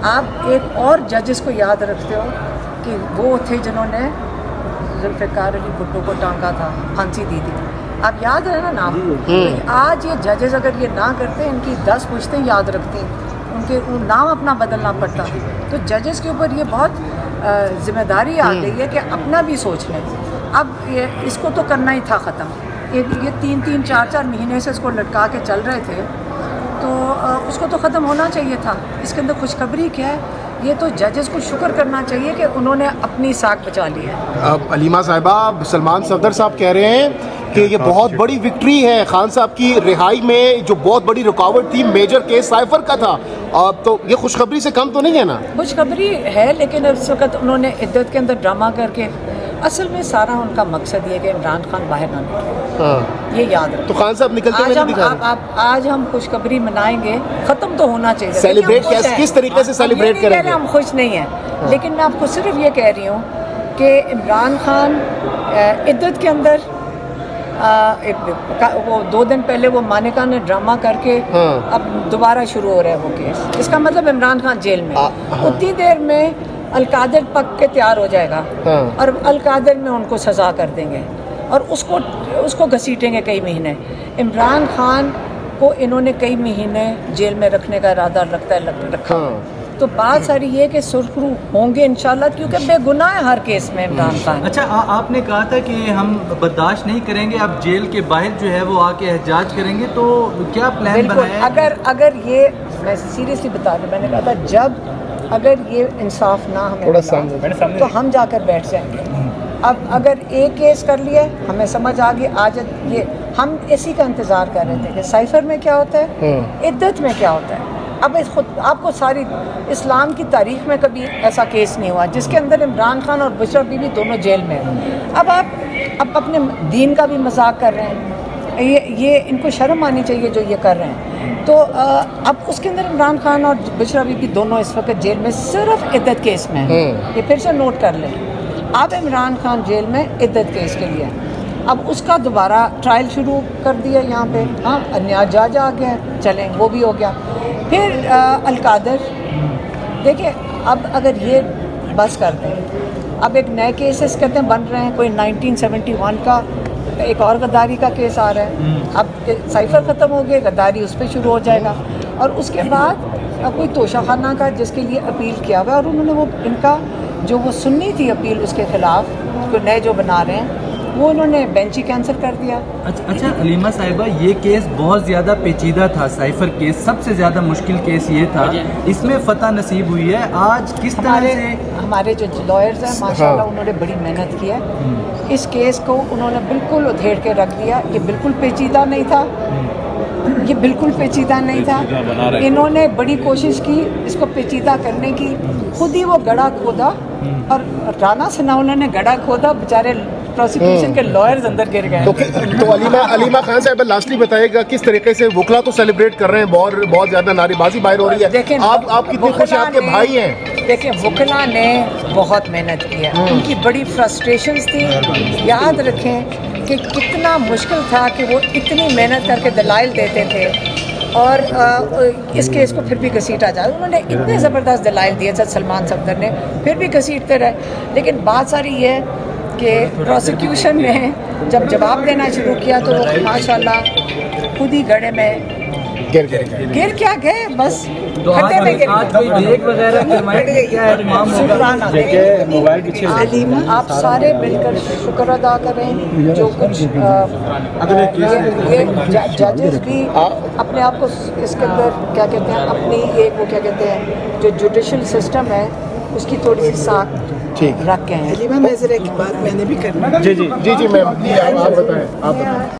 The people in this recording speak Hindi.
आप एक और जजेस को याद रखते हो कि वो थे जिन्होंने जुल्फ़िकार अली भुट्टो को टांगा था, फांसी दी थी। आप याद है ना नाम? तो आज ये जजेस अगर ये ना करते, इनकी 10 पुश्तें याद रखती, उनके नाम अपना बदलना पड़ता। तो जजेस के ऊपर ये बहुत जिम्मेदारी आ गई है कि अपना भी सोच लें। अब ये इसको तो करना ही था ख़त्म। ये 3-3, 4-4 महीने से इसको लटका के चल रहे थे, तो उसको तो ख़त्म होना चाहिए था। इसके अंदर खुशखबरी क्या है? ये तो जजेस को शुक्र करना चाहिए कि उन्होंने अपनी साख बचा ली है। अब अलीमा साहिबा, सलमान सफदर साहब कह रहे हैं कि ये बहुत बड़ी विक्ट्री है खान साहब की रिहाई में, जो बहुत बड़ी रुकावट थी, मेजर केस साइफर का था। अब तो ये खुशखबरी से कम तो नहीं है ना? खुशखबरी है, लेकिन इस वक्त उन्होंने इद्दत के अंदर ड्रामा करके, असल में सारा उनका मकसद ये कि इमरान खान बाहर ना निकले। ये याद रखो। तो खान साहब निकलते हुए नहीं दिखा रहे। आज हम खुशखबरी मनाएंगे, ख़त्म तो होना चाहिए। सेलिब्रेट किस तरीके से सेलिब्रेट करेंगे? हम खुश नहीं हैं, लेकिन मैं आपको सिर्फ ये कह रही हूँ कि इमरान खान इद्दत के अंदर वो 2 दिन पहले वो मानिका ने ड्रामा करके अब दोबारा शुरू हो रहा है वो केस। इसका मतलब इमरान खान जेल में उतनी देर में अलकादर पक के तैयार हो जाएगा और अलकादर में उनको सज़ा कर देंगे और उसको घसीटेंगे कई महीने। इमरान खान को इन्होंने कई महीने जेल में रखने का इरादा रखा। तो बात सारी ये कि सुरखरू होंगे इंशाल्लाह, क्योंकि बेगुनाह है हर केस में इमरान खान। अच्छा, आपने कहा था कि हम बर्दाश्त नहीं करेंगे, अब जेल के बाहर जो है वो आके एहतजाज करेंगे, तो क्या प्लान बनाया है? अगर ये, मैं सीरियसली बता रही, मैंने कहा था अगर ये इंसाफ ना हमें मिला तो हम जाकर बैठ जाएंगे। अब अगर एक केस कर लिया, हमें समझ आ गई, आज ये हम इसी का इंतज़ार कर रहे थे कि साइफर में क्या होता है, इद्दत में क्या होता है। अब आपको सारी इस्लाम की तारीख में कभी ऐसा केस नहीं हुआ जिसके अंदर इमरान खान और बुशरा बीबी दोनों जेल में हैं। अब आप अपने दीन का भी मजाक कर रहे हैं। ये इनको शर्म आनी चाहिए जो ये कर रहे हैं। तो अब उसके अंदर इमरान खान और बुशरा बीबी दोनों इस वक्त जेल में सिर्फ इद्दत केस में हैं। ये फिर से नोट कर लें। अब इमरान खान जेल में इद्दत केस के लिए, अब उसका दोबारा ट्रायल शुरू कर दिया यहाँ पे। हाँ, नया जज आ गया, चलें, वो भी हो गया। फिर अलकादर, देखिए अब अगर ये बस कर दें, अब एक नए केसेस कहते हैं बन रहे हैं, कोई 1971 का एक और गद्दारी का केस आ रहा है। अब साइफर ख़त्म हो गया, गद्दारी उस पर शुरू हो जाएगा और उसके बाद कोई तोशाखाना का जिसके लिए अपील किया हुआ है और उन्होंने वो इनका जो वो सुन्नी थी अपील उसके ख़िलाफ़, जो नए जो बना रहे हैं, वो उन्होंने बेंच ही कैंसिल कर दिया। अच्छा अलीमा साहिबा, ये केस बहुत ज़्यादा पेचीदा था। साइफर केस सबसे ज़्यादा मुश्किल केस ये था, इसमें फतह नसीब हुई है। आज किस तरह से हमारे जो लॉयर्स हैं माशाल्लाह, उन्होंने बड़ी मेहनत की है। इस केस को उन्होंने बिल्कुल उधेड़ के रख दिया। ये बिल्कुल पेचीदा नहीं था, ये बिल्कुल पेचीदा नहीं था। इन्होंने बड़ी कोशिश की इसको पेचीदा करने की, खुद ही वो गड्ढा खोदा और राना सनाउल्लाह ने गड्ढा खोदा, बेचारे प्रोसिक्यूशन के लॉयर्स अंदर गिर गए। तो अलीमा खान साहब लास्टली बताइएगा किस तरीके से वकला तो सेलिब्रेट कर रहे हैं, बहुत ज्यादा नारेबाजी बाहर हो रही है। देखें, आप कितने खुश हैं? आपके भाई हैं। देखिए, वकला ने बहुत मेहनत की है, उनकी बड़ी फ्रस्ट्रेशंस थी। याद रखें कि कितना मुश्किल था कि वो इतनी मेहनत करके दलाइल देते थे और इस केस को फिर भी घसीटा जाए। उन्होंने इतने ज़बरदस्त दलाइल दिए जज सलमान सफदर ने, फिर भी घसीटते रहे। लेकिन बात सारी ये है कि प्रोसिक्यूशन ने जब जवाब देना शुरू किया तो वो माशाल्लाह खुद ही गड्ढे में गिर क्या गए, बस खड्डे में गिर गए। आप सारे मिलकर शुक्र अदा करें जो कुछ ये जजेस भी अपने आप को इसके अंदर क्या कहते हैं, अपनी एक वो क्या कहते हैं जो जुडिशल सिस्टम है उसकी थोड़ी सी साख रख के हैं। मैं ज़रा एक बात मैंने भी करना। जी मैम, आप बताएं।